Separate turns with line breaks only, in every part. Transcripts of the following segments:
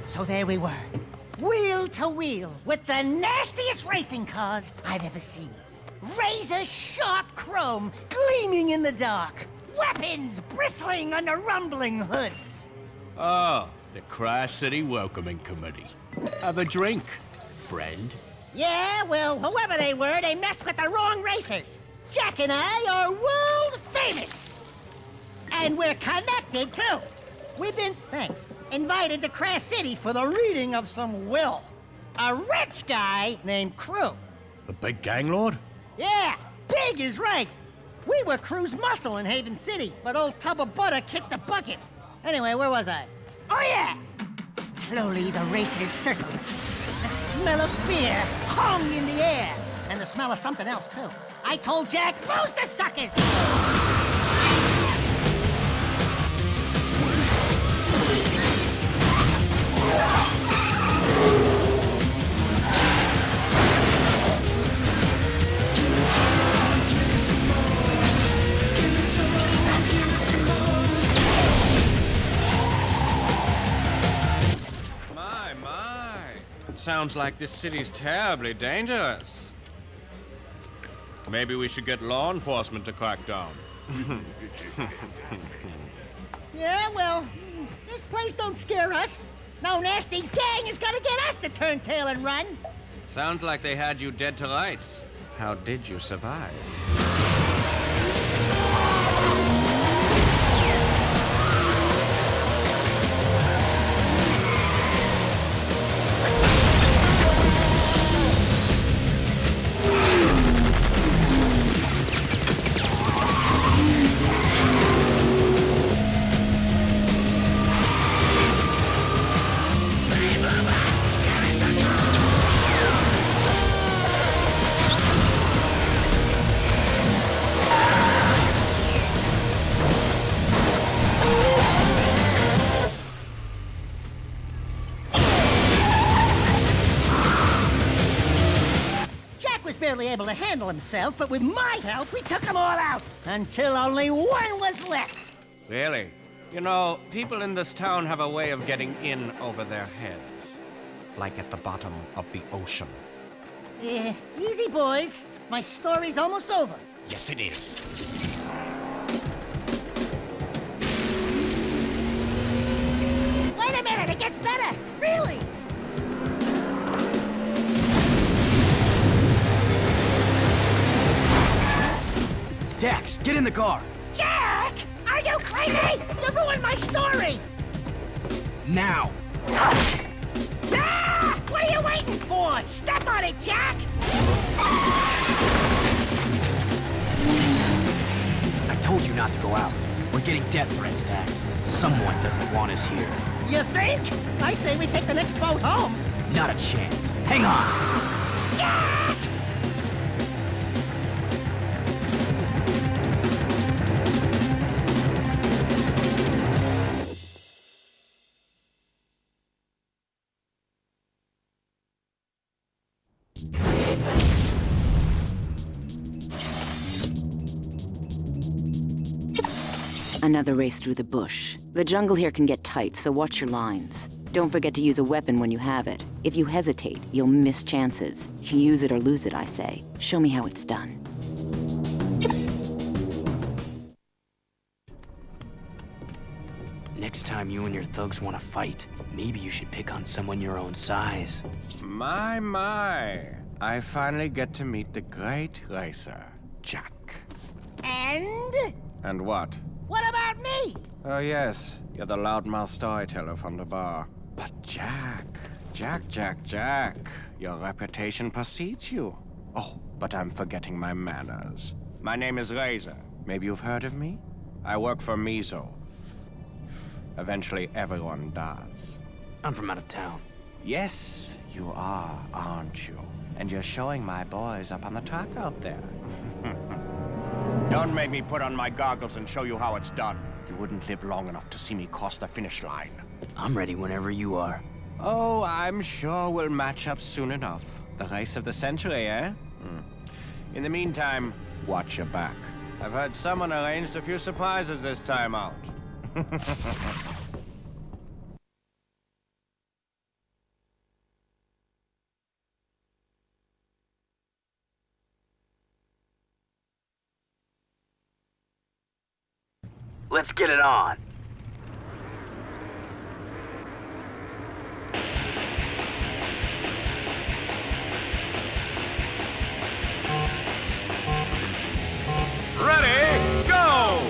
So there we were, wheel to wheel, with the nastiest racing cars I've ever seen. Razor-sharp chrome gleaming in the dark. Weapons bristling under rumbling hoods.
Oh, the Tri-City Welcoming Committee. Have a drink, friend.
Yeah, well, whoever they were, they messed with the wrong racers. Jak and I are world famous. And we're connected, too. We've been, invited to Crash City for the reading of some will. A rich guy named Crew.
The big gang lord?
Yeah, big is right. We were Crew's muscle in Haven City, but old Tub of Butter kicked the bucket. Anyway, where was I? Oh, yeah! Slowly, the racers circled us. The smell of fear hung in the air. And the smell of something else, too. I told Jak, lose the suckers!
Sounds like this city's terribly dangerous. Maybe we should get law enforcement to crack down.
Yeah, well, this place don't scare us. No nasty gang is gonna get us to turn tail and run.
Sounds like they had you dead to rights. How did you survive?
Barely able to handle himself, but with my help, we took them all out, until only one was left.
Really? You know, people in this town have a way of getting in over their heads. Like at the bottom of the ocean.
Easy, boys. My story's almost over.
Yes, it is.
Wait a minute, it gets better! Really?
Dax, get in the car!
Jak! Are you crazy? You ruined my story!
Now!
Ah! What are you waiting for? Step on it, Jak!
I told you not to go out. We're getting death threats, Dax. Someone doesn't want us here.
You think? I say we take the next boat home.
Not a chance. Hang on!
Jak!
Another race through the bush. The jungle here can get tight, so watch your lines. Don't forget to use a weapon when you have it. If you hesitate, you'll miss chances. Use it or lose it, I say. Show me how it's done.
Next time you and your thugs want to fight, maybe you should pick on someone your own size.
My. I finally get to meet the great racer, Jak.
And?
And what?
What about me?
Oh, yes. You're the loudmouth storyteller from the bar. But Jak. Your reputation precedes you. Oh, but I'm forgetting my manners. My name is Razor. Maybe you've heard of me? I work for Mizo. Eventually, everyone does.
I'm from out of town.
Yes, you are, aren't you? And you're showing my boys up on the track out there. Don't make me put on my goggles and show you how it's done. You wouldn't live long enough to see me cross the finish line.
I'm ready whenever you are.
Oh, I'm sure we'll match up soon enough. The race of the century, eh? In the meantime, watch your back. I've heard someone arranged a few surprises this time out.
Let's get it on.
Ready, go!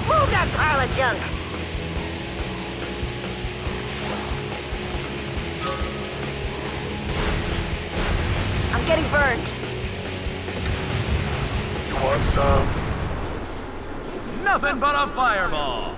Move that pile of junk! I'm getting burned.
You want some?
Nothing but a fireball!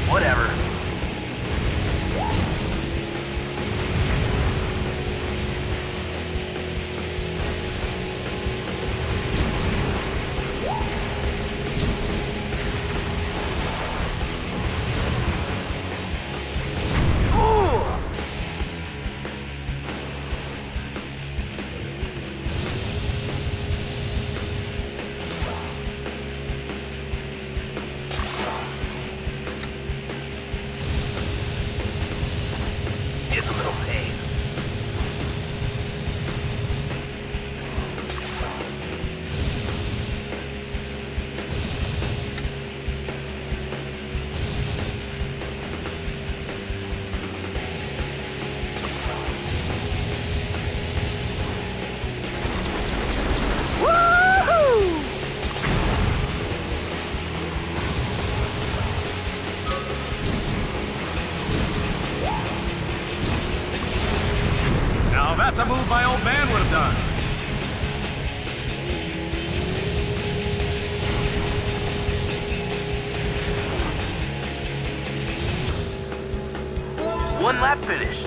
Whatever.
It's a little pain.
Now that's a move my old man would have done.
One lap finish.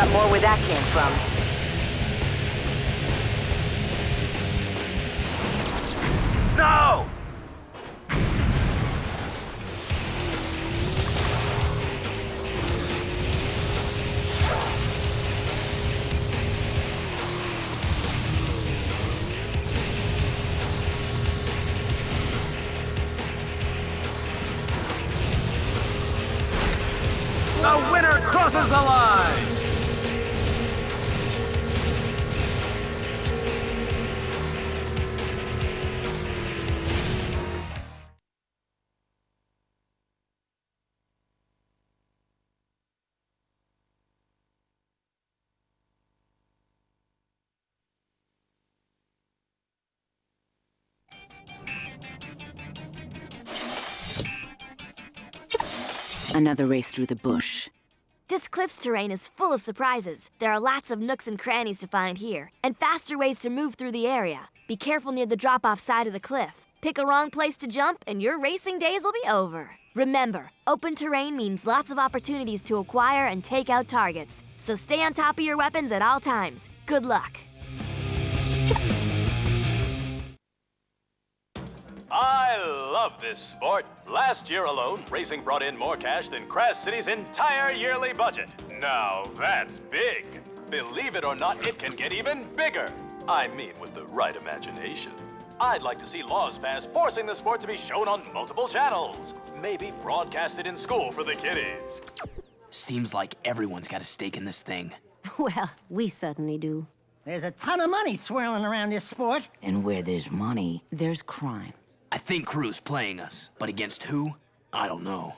got more where that came from.
No! The winner crosses the line!
Another race through the bush.
This cliff's terrain is full of surprises. There are lots of nooks and crannies to find here, and faster ways to move through the area. Be careful near the drop-off side of the cliff. Pick a wrong place to jump, and your racing days will be over. Remember, open terrain means lots of opportunities to acquire and take out targets. So stay on top of your weapons at all times. Good luck.
I love this sport. Last year alone, racing brought in more cash than Crash City's entire yearly budget. Now that's big. Believe it or not, it can get even bigger. I mean, with the right imagination. I'd like to see laws passed forcing the sport to be shown on multiple channels. Maybe broadcasted in school for the kiddies.
Seems like everyone's got a stake in this thing.
Well, we certainly do.
There's a ton of money swirling around this sport.
And where there's money, there's crime.
I think Crew's playing us, but against who? I don't know.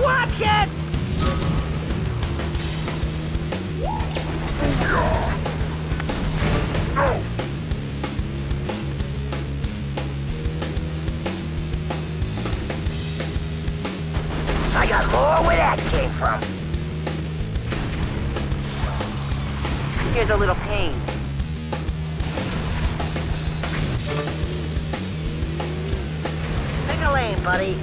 Watch it!
I got more where that came from.
Here's a little pain.
Pick a lane, buddy.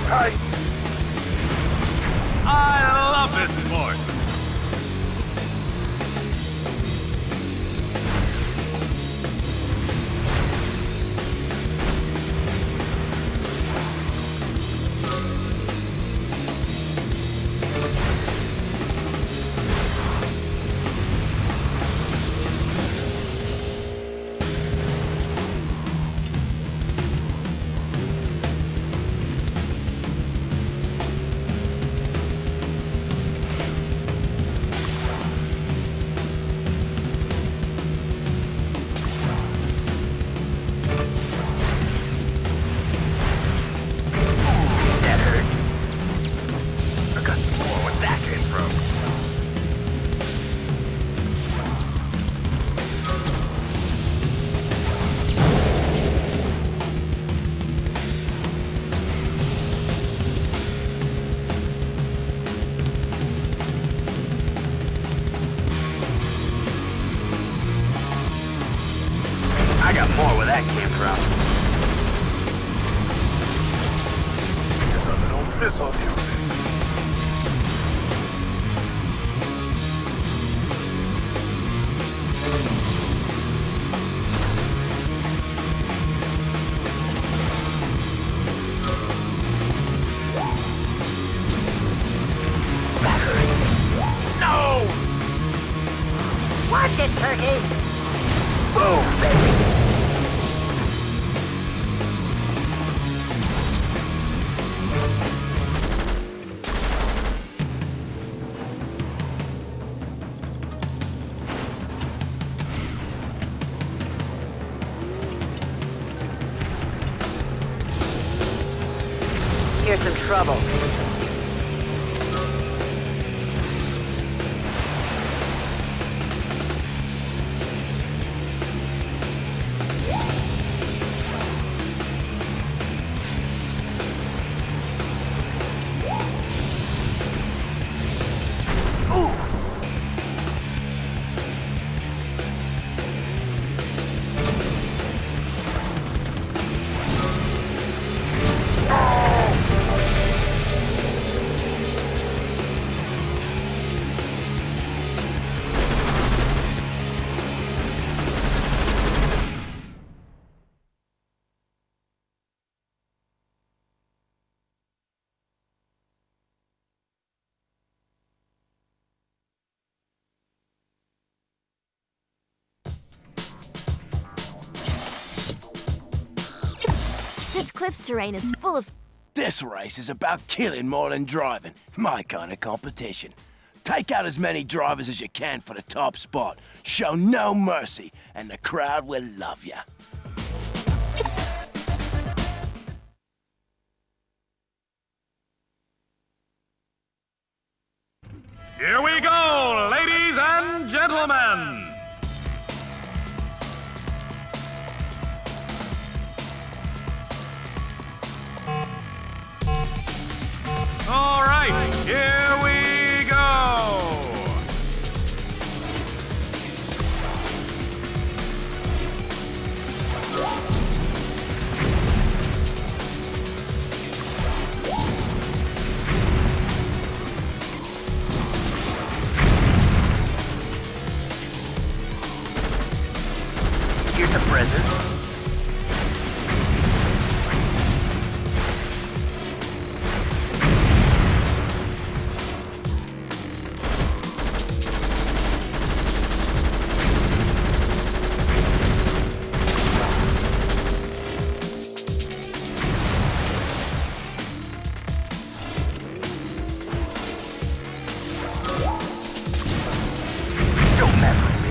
Tight.
I love this sport.
That hurt. I got more where that came from. I got more where that came from. Here's a little missile music. That hurt. No! Boom, baby.
Here's some trouble.
This cliff's terrain is full of...
This race is about killing more than driving. My kind of competition. Take out as many drivers as you can for the top spot. Show no mercy, and the crowd will love you.
Here we go, ladies and gentlemen. All right, here we go.
Here's a present. Don't mess with me.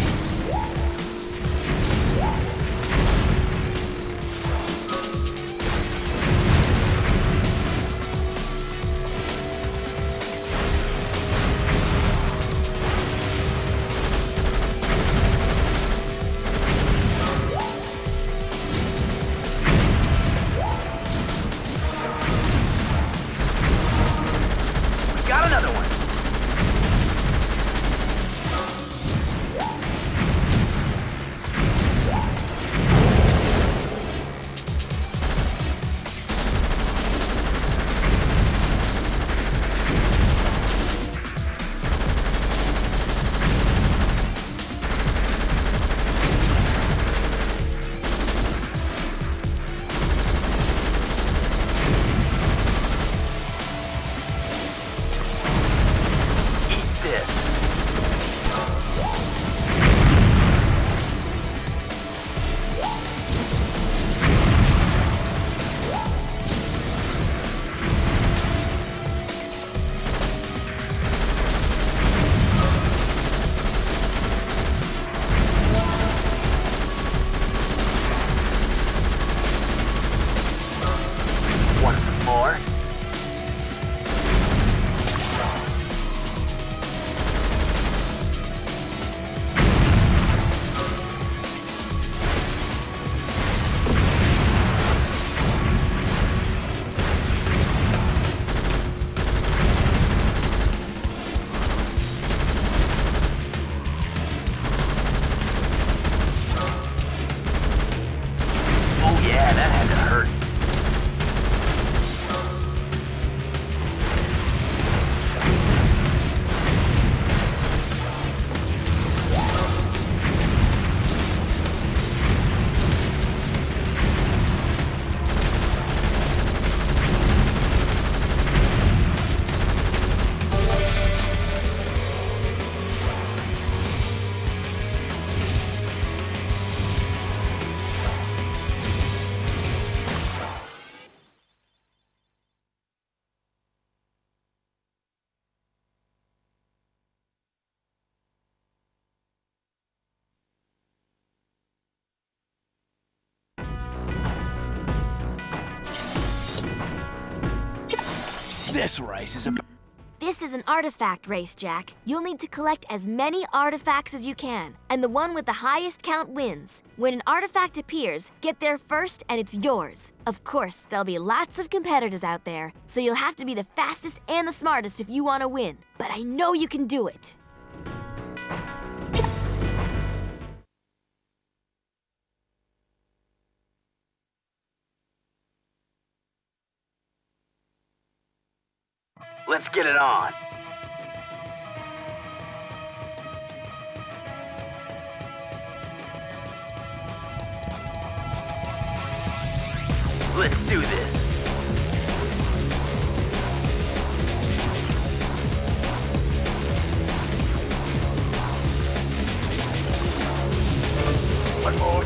This race is about...
This is an artifact race, Jak. You'll need to collect as many artifacts as you can, and the one with the highest count wins. When an artifact appears, get there first and it's yours. Of course, there'll be lots of competitors out there, so you'll have to be the fastest and the smartest if you want to win. But I know you can do it.
Let's get it on. Let's do this. One more.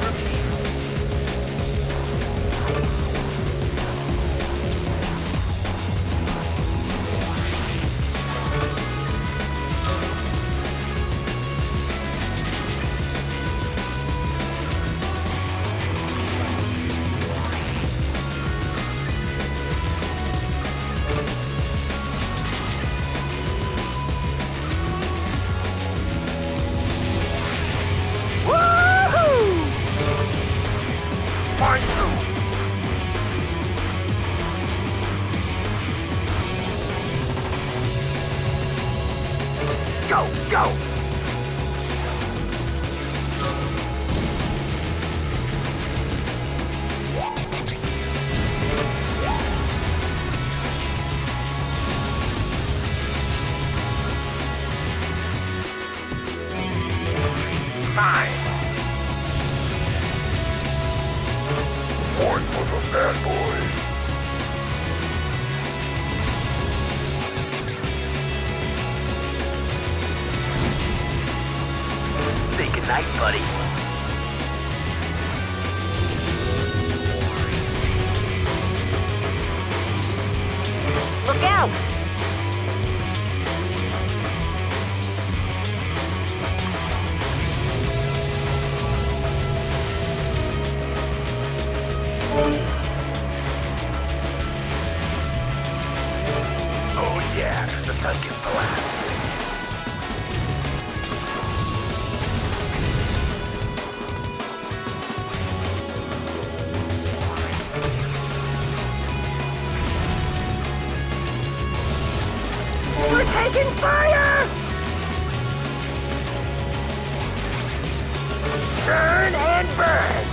Go, go! Fine. One for the bad boys. Say goodnight, buddy.
Look out!
Oh yeah, the second blast.
We're taking fire!
Turn and burn.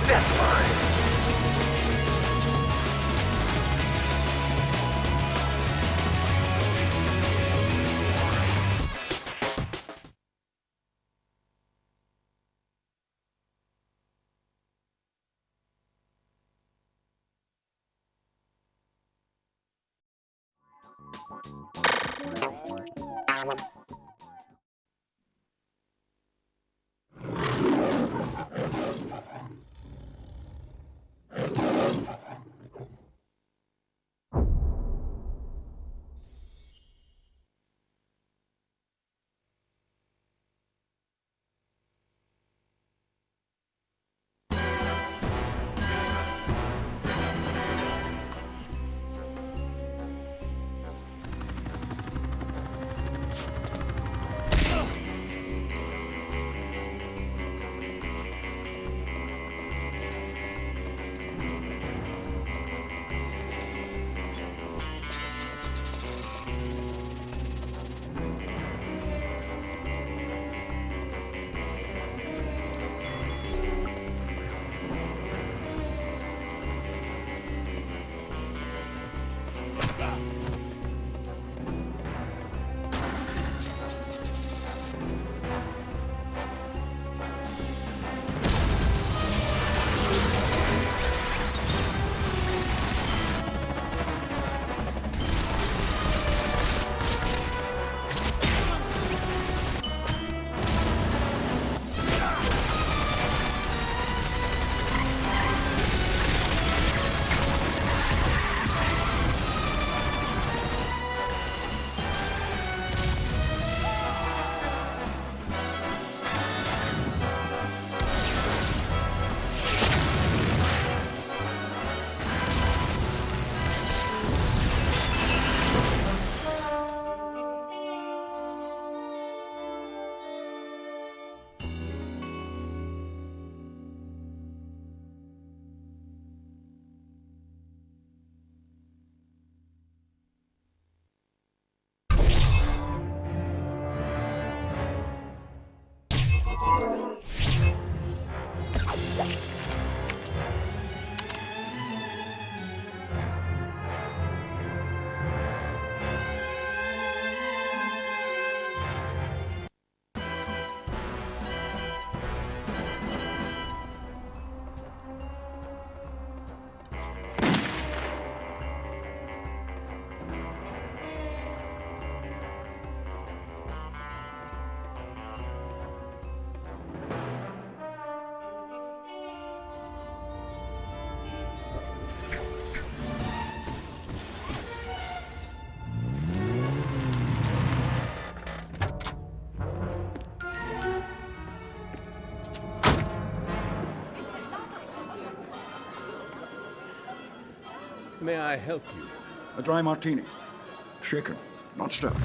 That's fine.
may I help you?
A dry martini. Shaken, not stirred.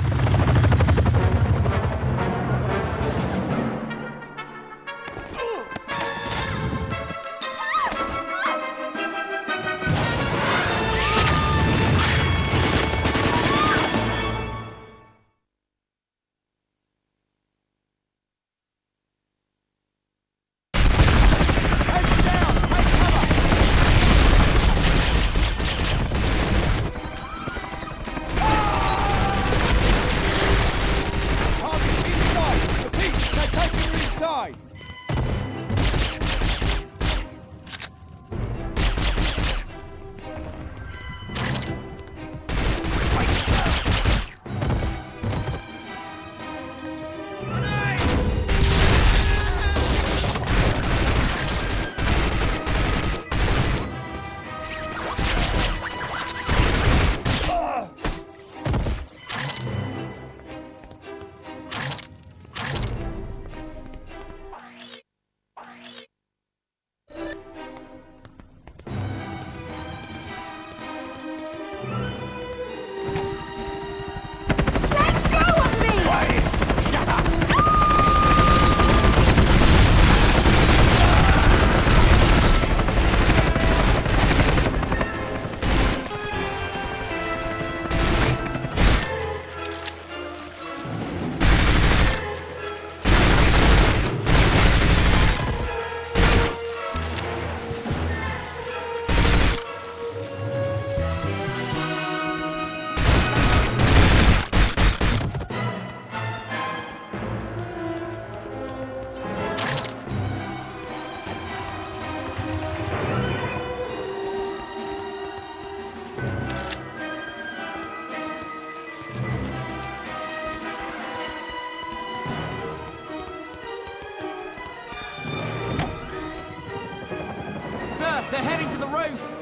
Sir, they're heading to the roof!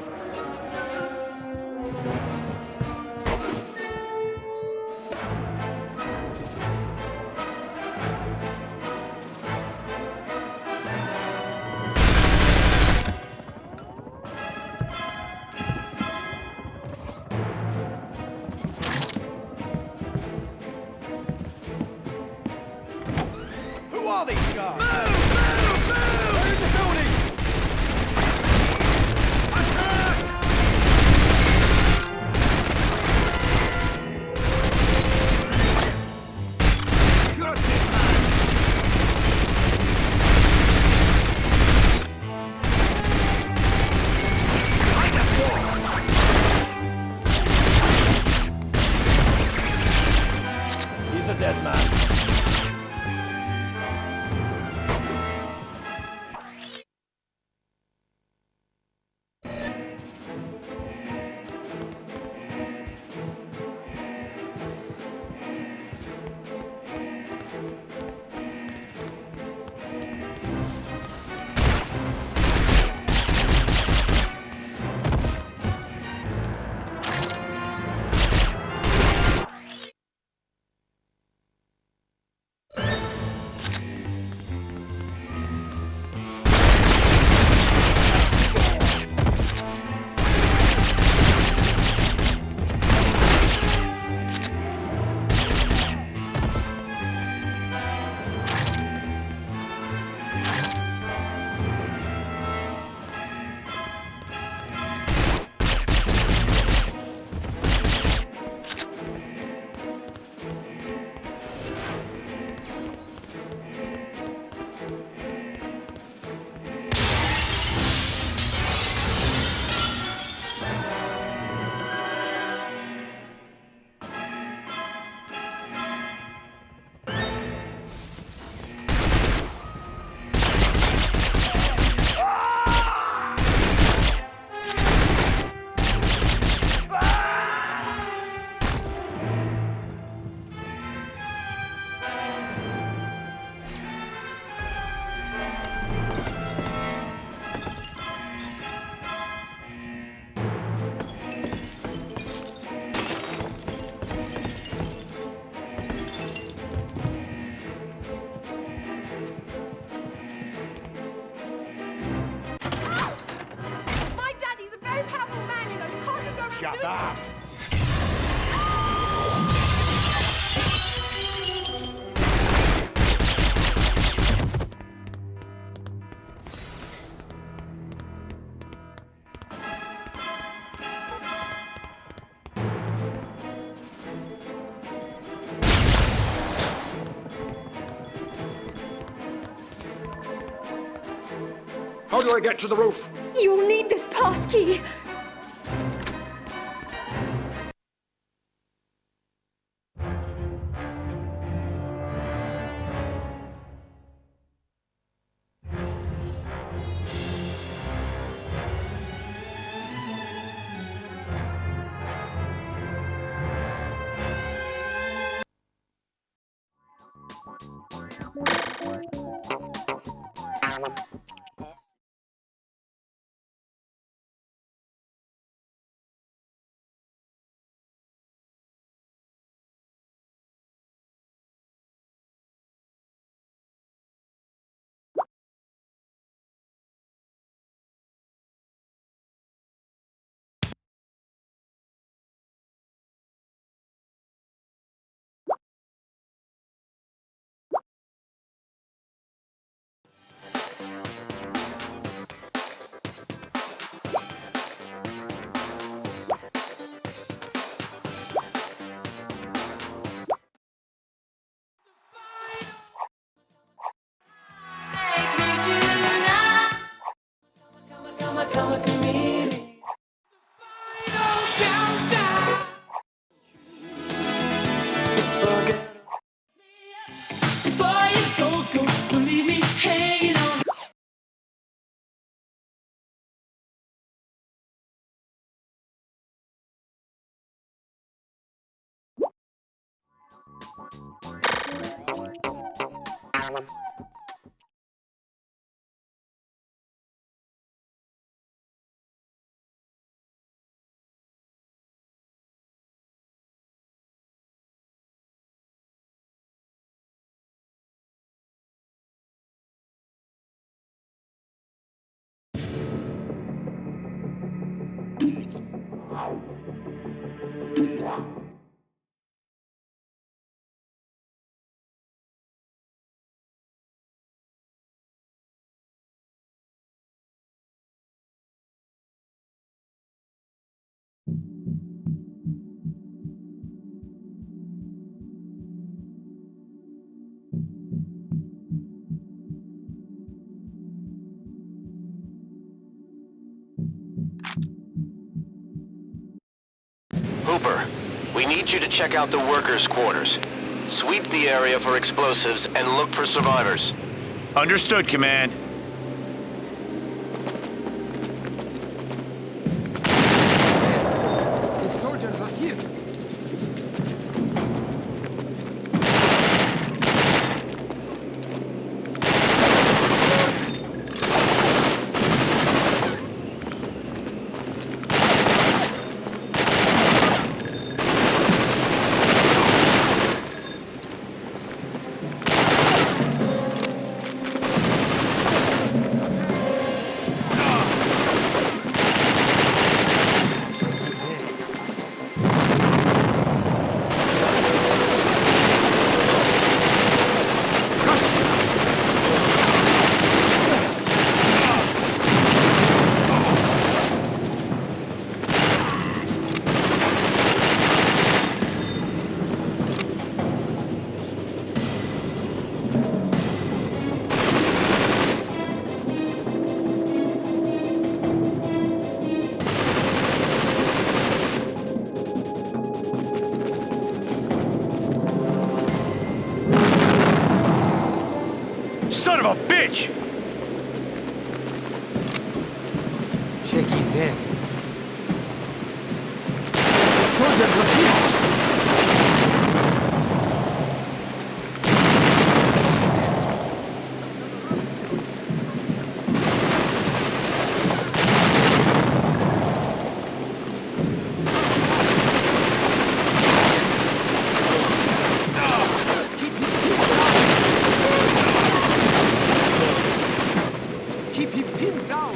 Who are these guys? Move! They're in the building! He's a dead man.
Shut up!
How do I get to the roof?
You'll need this pass key.
Hooper, we need you to check out the workers' quarters. Sweep the area for explosives and look for survivors.
Understood, Command.
The soldiers are here.
Son of a bitch!
Shaky dead. Soldiers are here.
Keep him pinned down!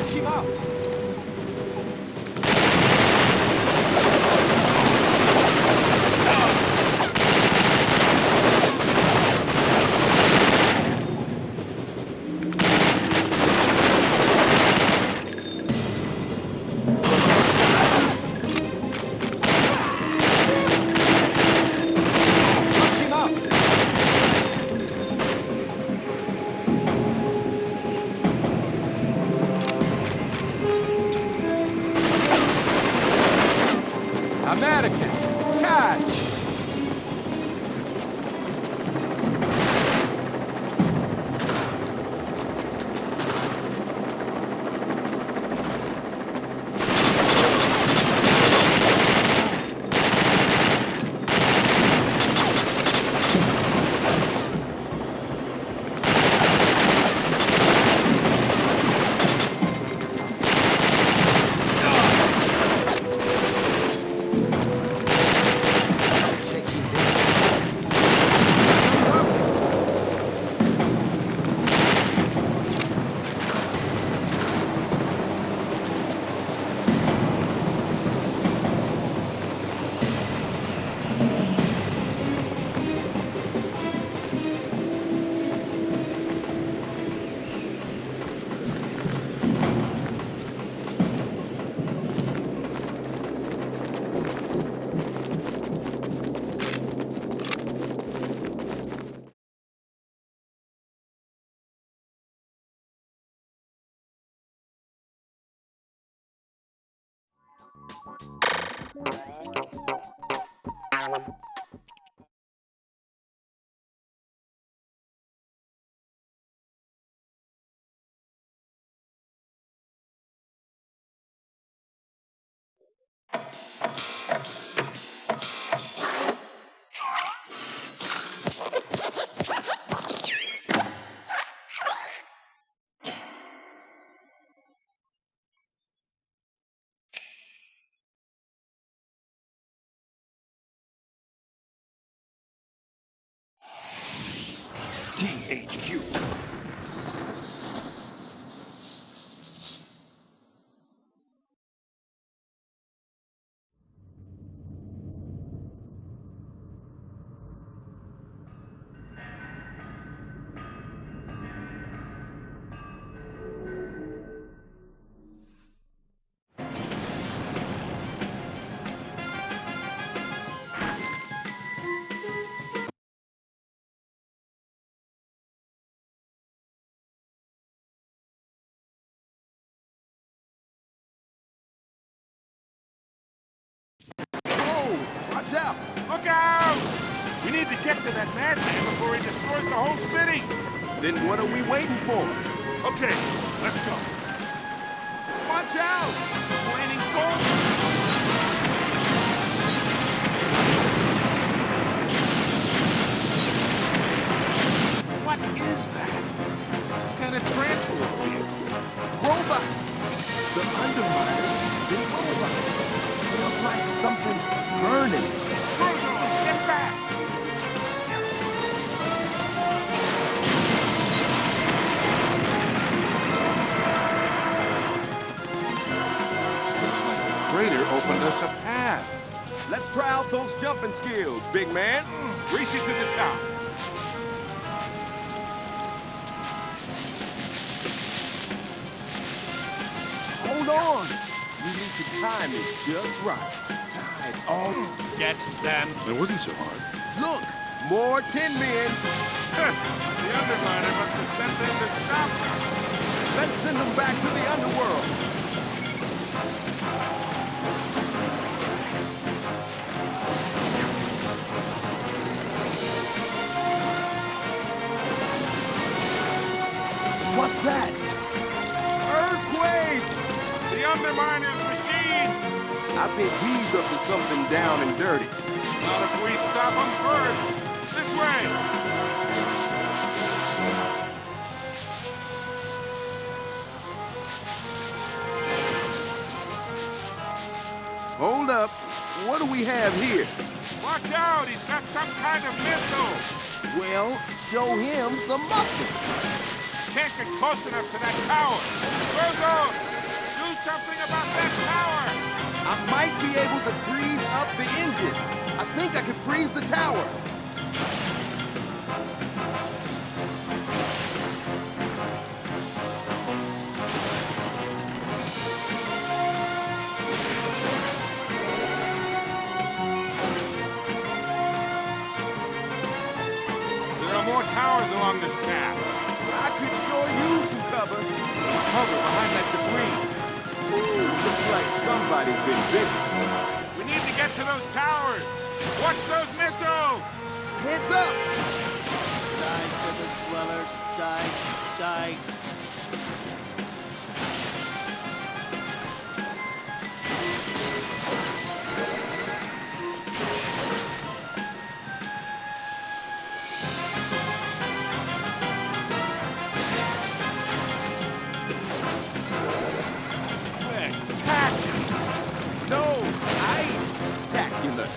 Watch him out!
THQ.
Watch out! Look out! We need to get to that madman before he destroys the whole city!
Then what are we waiting for?
Okay, let's go.
Watch out!
It's raining gold! What is that? Some kind of transport vehicle.
Robots! The Underminers using robots. Smells like something's burning.
Cruiser, get back! Looks like the crater opened us a path.
Let's try out those jumping skills, big man.
Race it to the top.
Hold on. We need to time it just right. It's all...
Get them. It wasn't so hard.
Look, more tin men.
The Underminer must have sent them to stop us.
Let's send them back to the underworld. What's that? Earthquake!
The Underminer's machine!
I think he's up to something down and dirty.
Not if we stop him first. This way!
Hold up. What do we have here?
Watch out! He's got some kind of missile!
Well, show him some muscle.
Can't get close enough to that tower! Frozo! something about that tower!
I might be able to freeze up the engine. I think I can freeze the tower.
There are more towers along this path.
I could sure use some cover.
There's cover behind that debris.
Ooh, looks like somebody's been busy.
We need to get to those towers. Watch those missiles!
Heads up! Die, surface dwellers. Die, die. No, ice-tacular.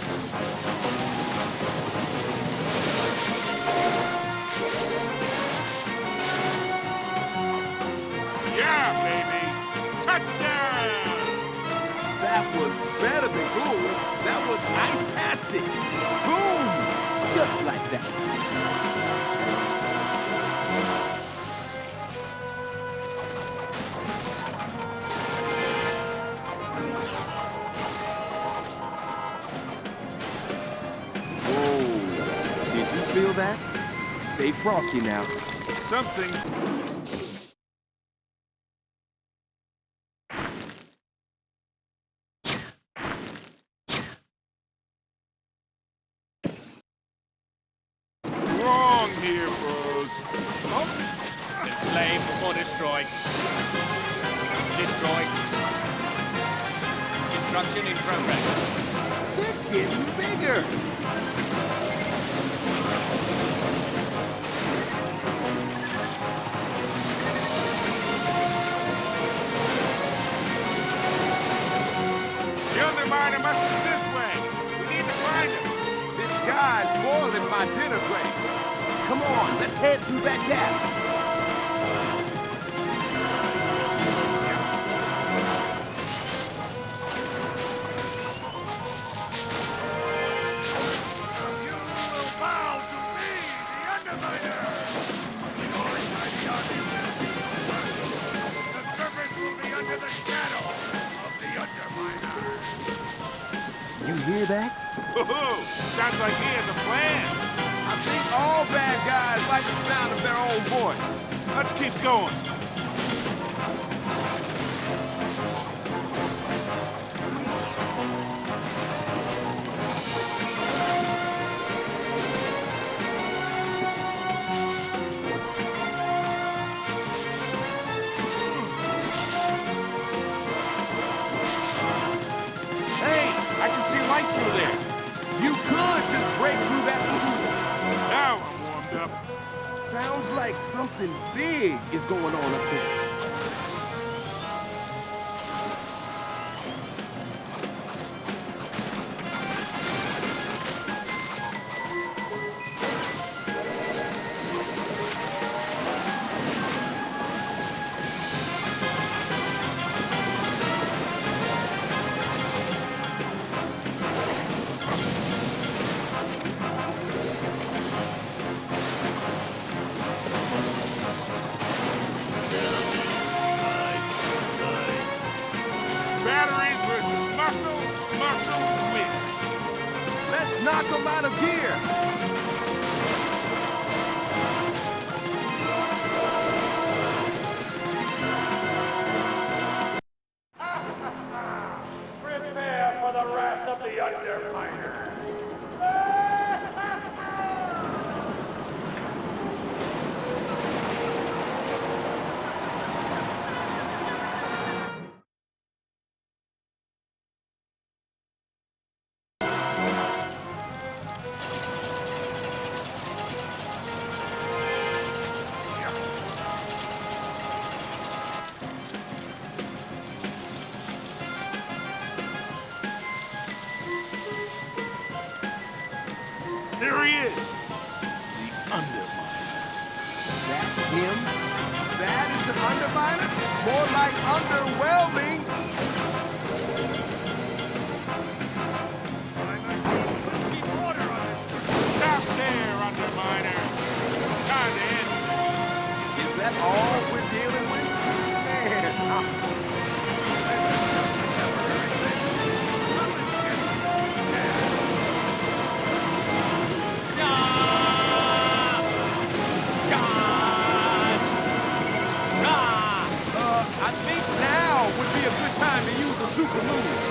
Yeah, baby! Touchdown!
That was better than cool. That was ice-tastic. Boom! Just like that. Feel that? Stay frosty now.
Something's... wrong here, bros. Oh.
Enslave or destroy. Destroy. Destruction in progress.
They're getting bigger.
The Underminer must be this way. We need to find him.
This guy's spoiling my dinner break. Come on, let's head through that gap.
You will bow to me, the Underminer. Your tiny army will be converted. The surface will be under the shadow of the Underminer.
You hear that?
Woohoo! Sounds like he has a plan.
I think all bad guys like the sound of their own voice.
Let's keep going. Hey, I can see light through there.
You could just break through that balloon.
Now I'm warmed up.
Sounds like something big is going on up there.
Batteries versus muscle, muscle wins.
Let's knock them out of gear.
Prepare for the wrath of the Underminer.
There he is. The Underminer.
That's him? That is the Underminer? More like underwhelming. think now would be a good time to use a super move.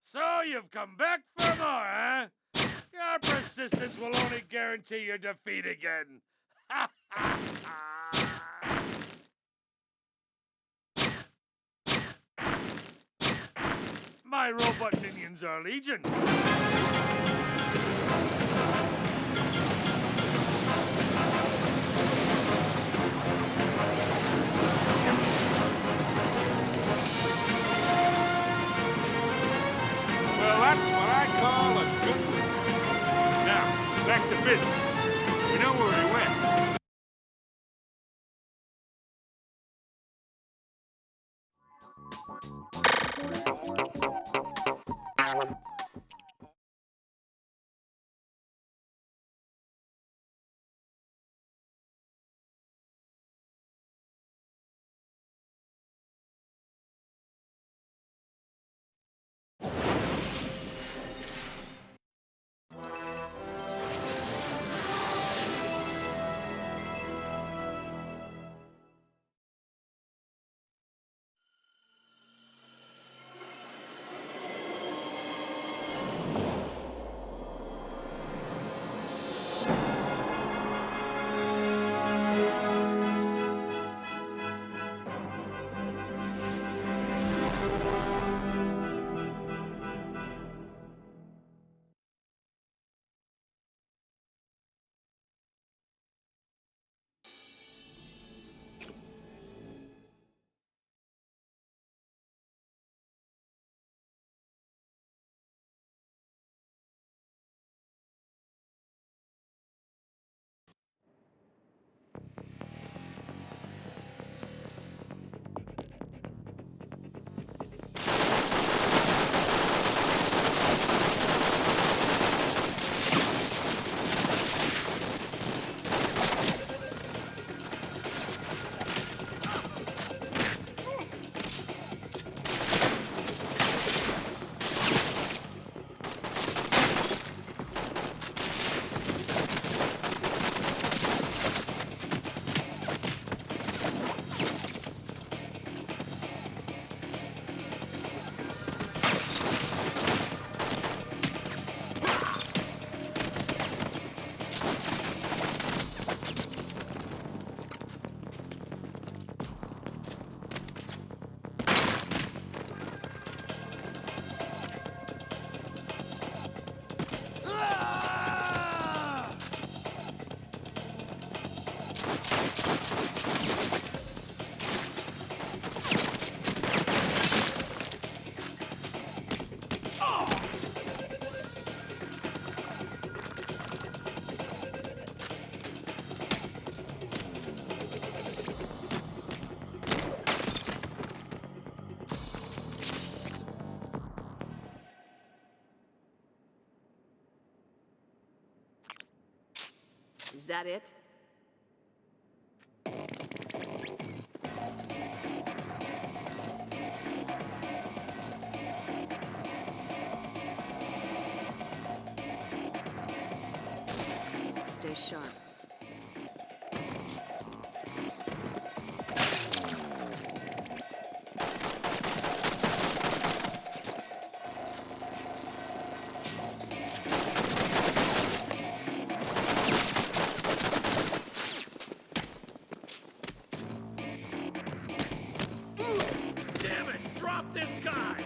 So you've come back for more, huh? Your persistence will only guarantee your defeat again. My robot minions are legion. Well, that's what I call a good win. Now, back to business. We know where he went.
Is that it? Stay sharp.
Damn it! Drop this guy!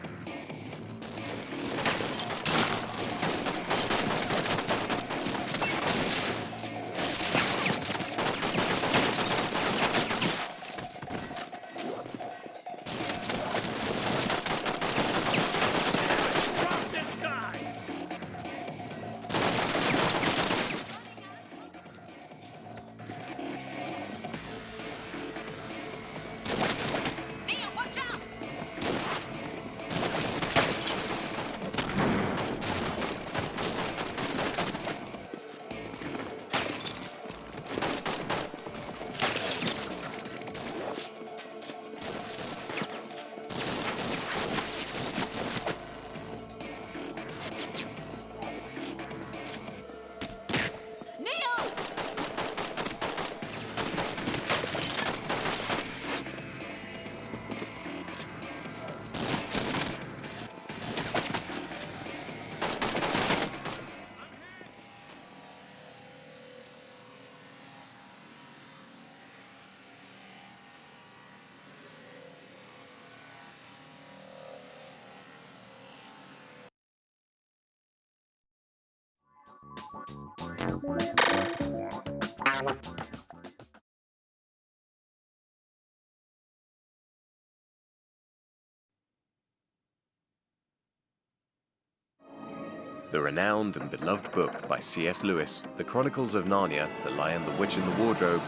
The renowned and beloved book by C.S. Lewis, The Chronicles of Narnia, The Lion, the Witch and the Wardrobe,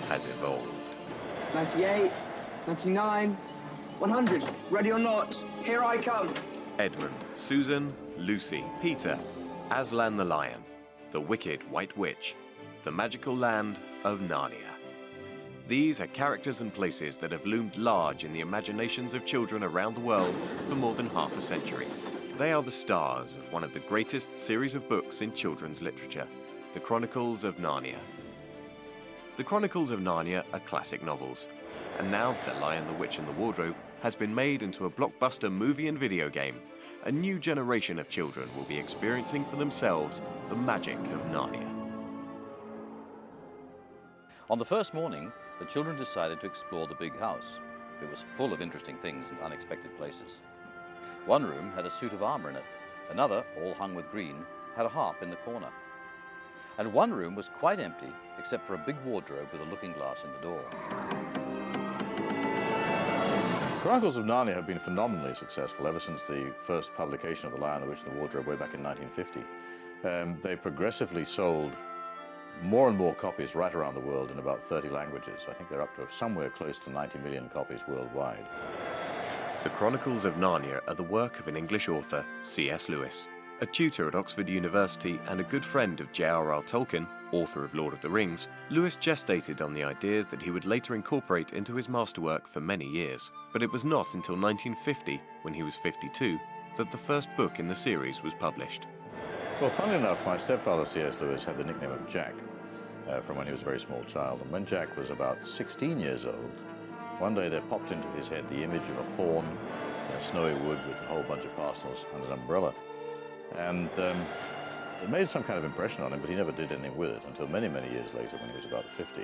has evolved.
98, 99, 100. Ready or not, here I come.
Edmund, Susan, Lucy, Peter, Aslan the Lion, the Wicked White Witch, the magical land of Narnia. These are characters and places that have loomed large in the imaginations of children around the world for more than half a century. They are the stars of one of the greatest series of books in children's literature, The Chronicles of Narnia. The Chronicles of Narnia are classic novels, and now that The Lion, the Witch and the Wardrobe has been made into a blockbuster movie and video game, a new generation of children will be experiencing for themselves the magic of Narnia.
On the first morning, the children decided to explore the big house. It was full of interesting things and unexpected places. One room had a suit of armor in it. Another, all hung with green, had a harp in the corner. And one room was quite empty, except for a big wardrobe with a looking glass in the door.
Chronicles of Narnia have been phenomenally successful ever since the first publication of The Lion, the Witch and the Wardrobe way back in 1950. They progressively sold more and more copies right around the world in about 30 languages. I think they're up to somewhere close to 90 million copies worldwide.
The Chronicles of Narnia are the work of an English author, C.S. Lewis. A tutor at Oxford University and a good friend of J.R.R. Tolkien, author of Lord of the Rings, Lewis gestated on the ideas that he would later incorporate into his masterwork for many years. But it was not until 1950, when he was 52, that the first book in the series was published.
Well, funnily enough, my stepfather, C.S. Lewis, had the nickname of Jak from when he was a very small child. And when Jak was about 16 years old, one day there popped into his head the image of a fawn in a snowy wood with a whole bunch of parcels and an umbrella. And it made some kind of impression on him, but he never did anything with it until many, many years later when he was about 50.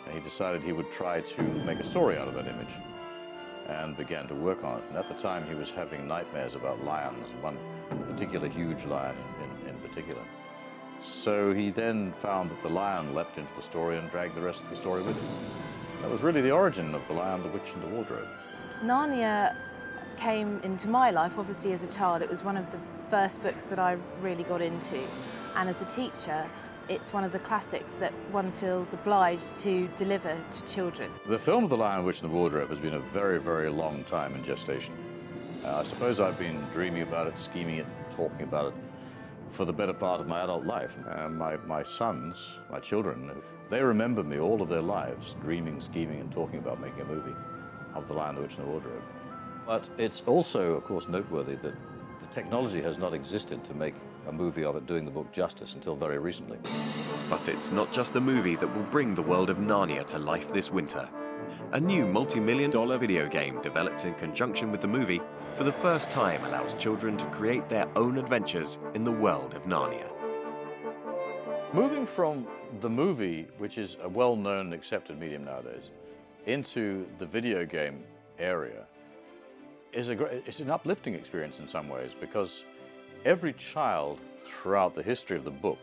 And he decided he would try to make a story out of that image and began to work on it. And at the time he was having nightmares about lions, one particular huge lion in particular. So he then found that the lion leapt into the story and dragged the rest of the story with him. That was really the origin of The Lion, the Witch and the Wardrobe.
Narnia came into my life, obviously, as a child. It was one of the first books that I really got into. And as a teacher, it's one of the classics that one feels obliged to deliver to children.
The film of The Lion, the Witch and the Wardrobe has been a very, very long time in gestation. I suppose I've been dreaming about it, scheming it, talking about it for the better part of my adult life. My sons, my children, they remember me all of their lives, dreaming, scheming, and talking about making a movie of The Lion, the Witch and the Wardrobe. But it's also, of course, noteworthy that the technology has not existed to make a movie of it doing the book justice until very recently.
But it's not just the movie that will bring the world of Narnia to life this winter. A new multi-million-dollar video game developed in conjunction with the movie for the first time allows children to create their own adventures in the world of Narnia.
Moving from the movie, which is a well-known and accepted medium nowadays, into the video game area it's an uplifting experience in some ways, because every child throughout the history of the book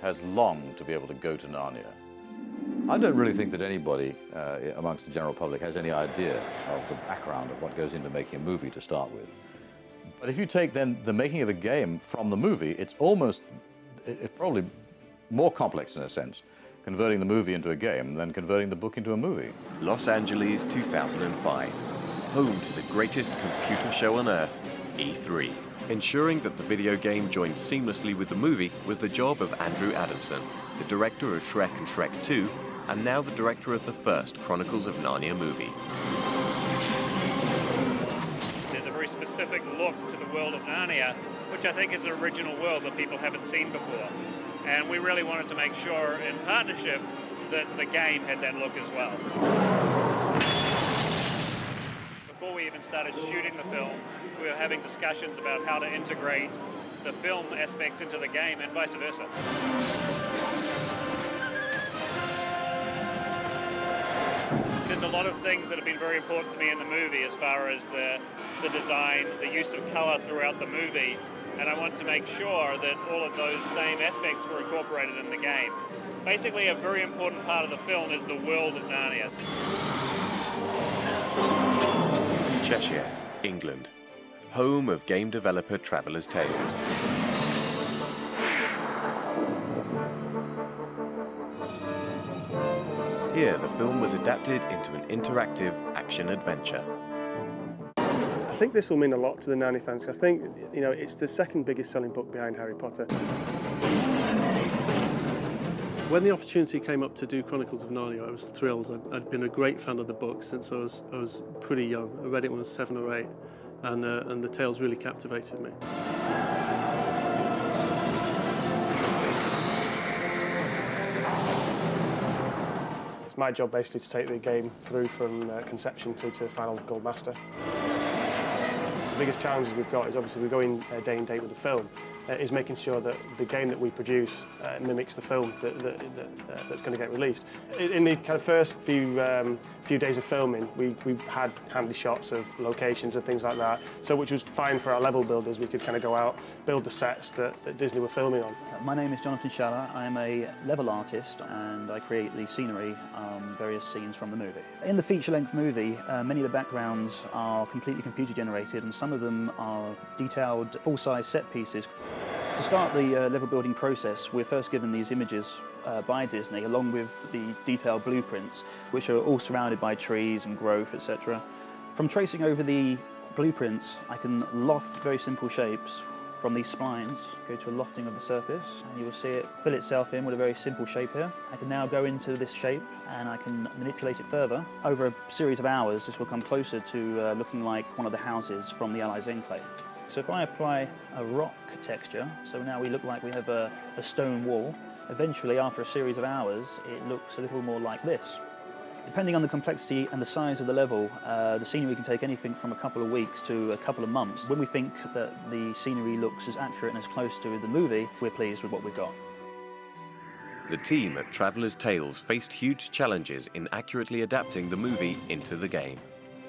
has longed to be able to go to Narnia. I don't really think that anybody amongst the general public has any idea of the background of what goes into making a movie to start with. But if you take then the making of a game from the movie, it's probably more complex in a sense, converting the movie into a game than converting the book into a movie.
Los Angeles 2005, home to the greatest computer show on Earth, E3. Ensuring that the video game joined seamlessly with the movie was the job of Andrew Adamson, the director of Shrek and Shrek 2, and now the director of the first Chronicles of Narnia movie.
There's a very specific look to the world of Narnia, which I think is an original world that people haven't seen before. And we really wanted to make sure, in partnership, that the game had that look as well. Before we even started shooting the film, we were having discussions about how to integrate the film aspects into the game and vice versa. There's a lot of things that have been very important to me in the movie as far as the design, the use of color throughout the movie, and I want to make sure that all of those same aspects were incorporated in the game. Basically, a very important part of the film is the world of Narnia.
Cheshire, England, home of game developer Traveller's Tales. Here, the film was adapted into an interactive action-adventure.
I think this will mean a lot to the Narnia fans. I think, you know, it's the second biggest selling book behind Harry Potter. When the opportunity came up to do Chronicles of Narnia, I was thrilled. I'd been a great fan of the book since I was pretty young. I read it when I was 7 or 8, and the tales really captivated me. It's my job basically to take the game through from conception through to final gold master. The biggest challenges we've got is obviously we're going day and date with the film, is making sure that the game that we produce mimics the film that's going to get released. In the kind of first few days of filming, we had handy shots of locations and things like that, so which was fine for our level builders. We could kind of go out, build the sets that Disney were filming on.
My name is Jonathan Schaller. I'm a level artist and I create the scenery on various scenes from the movie. In the feature-length movie, many of the backgrounds are completely computer generated and some of them are detailed full-size set pieces. To start the level building process, we're first given these images by Disney along with the detailed blueprints, which are all surrounded by trees and growth, etc. From tracing over the blueprints, I can loft very simple shapes from these splines, go to a lofting of the surface, and you will see it fill itself in with a very simple shape here. I can now go into this shape and I can manipulate it further. Over a series of hours, this will come closer to looking like one of the houses from the Allies' enclave. So if I apply a rock texture, so now we look like we have a stone wall, eventually after a series of hours it looks a little more like this. Depending on the complexity and the size of the level, the scenery can take anything from a couple of weeks to a couple of months. When we think that the scenery looks as accurate and as close to the movie, we're pleased with what we've got.
The team at Traveller's Tales faced huge challenges in accurately adapting the movie into the game.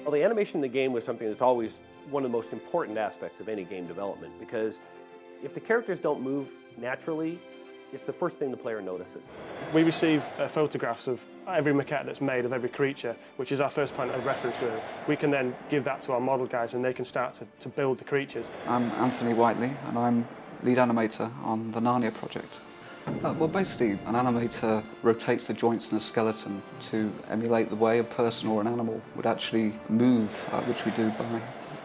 Well, the animation in the game was something that's always one of the most important aspects of any game development, because if the characters don't move naturally, it's the first thing the player notices.
We receive photographs of every maquette that's made of every creature, which is our first point of reference really. We can then give that to our model guys and they can start to build the creatures.
I'm Anthony Whiteley and I'm lead animator on the Narnia project. Well, basically, an animator rotates the joints in a skeleton to emulate the way a person or an animal would actually move, which we do by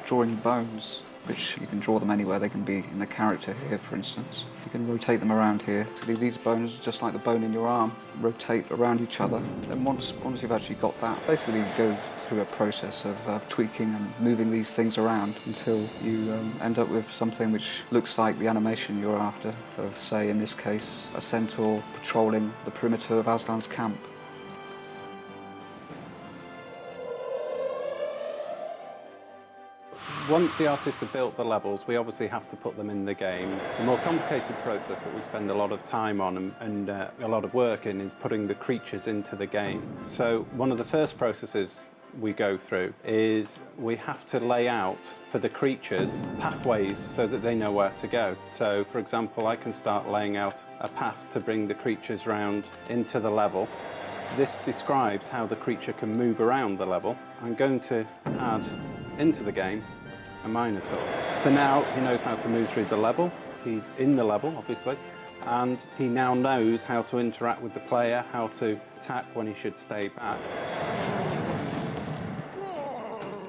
drawing bones, which you can draw them anywhere. They can be in the character here, for instance. You can rotate them around here. These bones, just like the bone in your arm, rotate around each other. Then once you've actually got that, basically you go through a process of tweaking and moving these things around until you end up with something which looks like the animation you're after, of, say, in this case, a centaur patrolling the perimeter of Aslan's camp.
Once the artists have built the levels, we obviously have to put them in the game. The more complicated process that we spend a lot of time on and a lot of work in is putting the creatures into the game. So one of the first processes we go through is we have to lay out for the creatures pathways so that they know where to go. So for example, I can start laying out a path to bring the creatures round into the level. This describes how the creature can move around the level. I'm going to add into the game a Minotaur. So now he knows how to move through the level. He's in the level, obviously, and he now knows how to interact with the player, how to attack when he should stay back.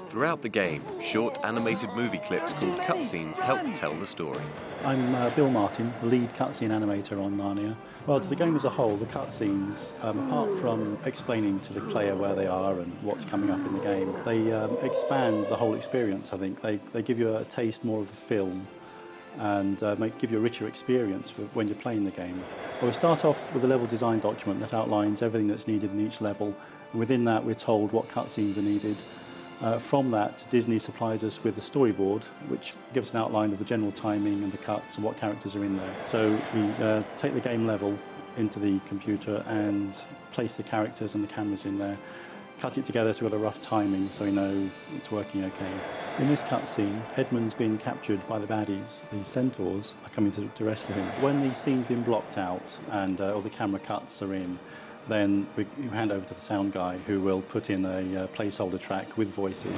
Throughout the game, short animated movie clips called cutscenes help tell the story.
I'm Bill Martin, the lead cutscene animator on Narnia. Well, to the game as a whole, the cutscenes, apart from explaining to the player where they are and what's coming up in the game, they expand the whole experience, I think. They give you a taste more of the film and give you a richer experience for when you're playing the game. Well, we start off with a level design document that outlines everything that's needed in each level. And within that, we're told what cutscenes are needed. From that, Disney supplies us with a storyboard, which gives an outline of the general timing and the cuts and what characters are in there. So we take the game level into the computer and place the characters and the cameras in there. cut it together so we've got a rough timing so we know it's working okay. In this cutscene, Edmund's been captured by the baddies. The centaurs are coming to rescue him. When the scene's been blocked out and all the camera cuts are in, then we hand over to the sound guy who will put in a placeholder track with voices.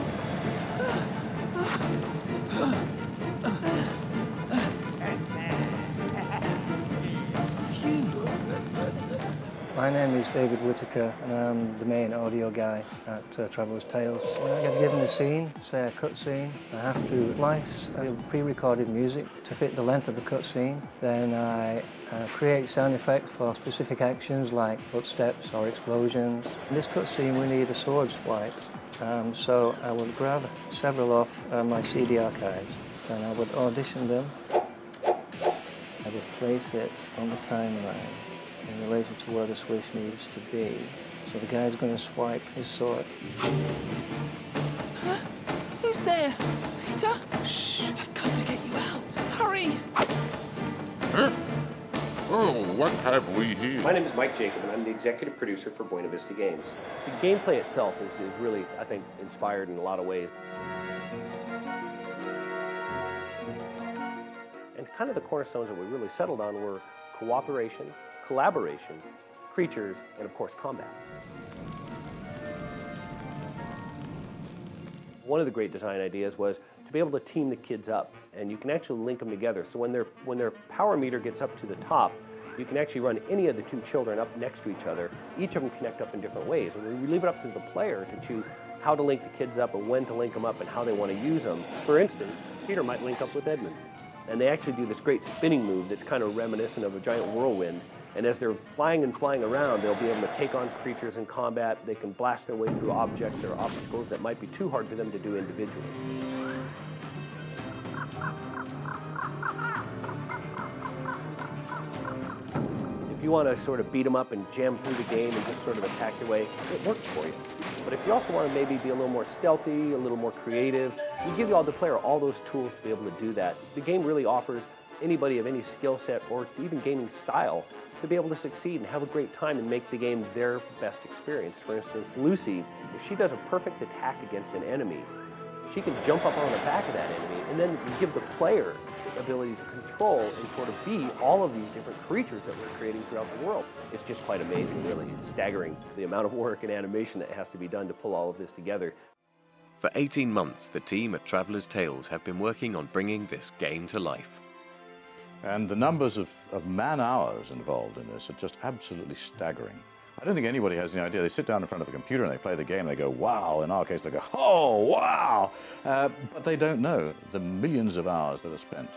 My name is David Whitaker and I'm the main audio guy at Traveller's Tales. When I get given a scene, say a cutscene, I have to splice pre-recorded music to fit the length of the cutscene. Then I create sound effects for specific actions like footsteps or explosions. In this cutscene we need a sword swipe, so I would grab several off my CD archives and I would audition them. I would place it on the timeline in relation to where the switch needs to be. So the guy's going to swipe his sword.
Huh? Who's there? Peter? Shh! I've got to get you out. Hurry!
Huh? Oh, what have we here?
My name is Mike Jacob, and I'm the executive producer for Buena Vista Games. The gameplay itself is really, I think, inspired in a lot of ways. And kind of the cornerstones that we really settled on were cooperation, collaboration, creatures, and of course combat. One of the great design ideas was to be able to team the kids up, and you can actually link them together. So when their power meter gets up to the top, you can actually run any of the two children up next to each other. Each of them connect up in different ways, and we leave it up to the player to choose how to link the kids up and when to link them up and how they want to use them. For instance, Peter might link up with Edmund, and they actually do this great spinning move that's kind of reminiscent of a giant whirlwind. And as they're flying and flying around, they'll be able to take on creatures in combat. They can blast their way through objects or obstacles that might be too hard for them to do individually. If you want to sort of beat them up and jam through the game and just sort of attack your way, it works for you. But if you also want to maybe be a little more stealthy, a little more creative, we give the player all those tools to be able to do that. The game really offers anybody of any skill set or even gaming style to be able to succeed and have a great time and make the game their best experience. For instance, Lucy, if she does a perfect attack against an enemy, she can jump up on the back of that enemy and then give the player the ability to control and sort of be all of these different creatures that we're creating throughout the world. It's just quite amazing, really. It's staggering, the amount of work and animation that has to be done to pull all of this together.
For 18 months, the team at Traveller's Tales have been working on bringing this game to life.
And the numbers of man-hours involved in this are just absolutely staggering. I don't think anybody has any idea. They sit down in front of a computer and they play the game and they go, wow. In our case, they go, oh, wow. But they don't know the millions of hours that are spent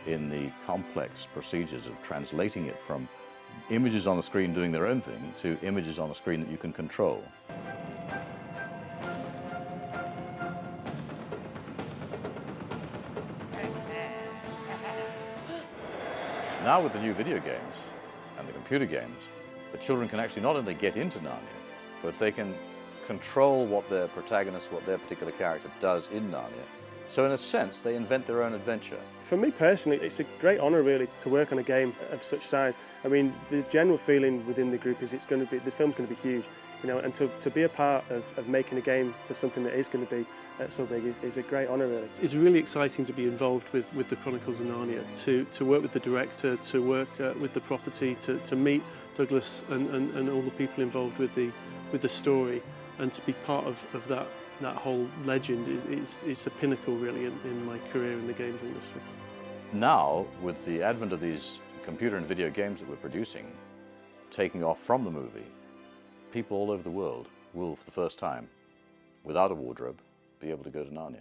in the complex procedures of translating it from images on the screen doing their own thing to images on the screen that you can control. Now with the new video games and the computer games, the children can actually not only get into Narnia, but they can control what their protagonist, what their particular character does in Narnia. So in a sense, they invent their own adventure.
For me personally, it's a great honour really to work on a game of such size. I mean, the general feeling within the group is the film's going to be huge, you know, and to be a part of making a game for something that is going to be so big is a great honour really. It's really exciting to be involved with the Chronicles of Narnia, to work with the director, to work with the property, to meet Douglas and all the people involved with the story, and to be part of that whole legend is a pinnacle really in my career in the games industry.
Now, with the advent of these computer and video games that we're producing, taking off from the movie, people all over the world will, for the first time, without a wardrobe, be able to go to Narnia.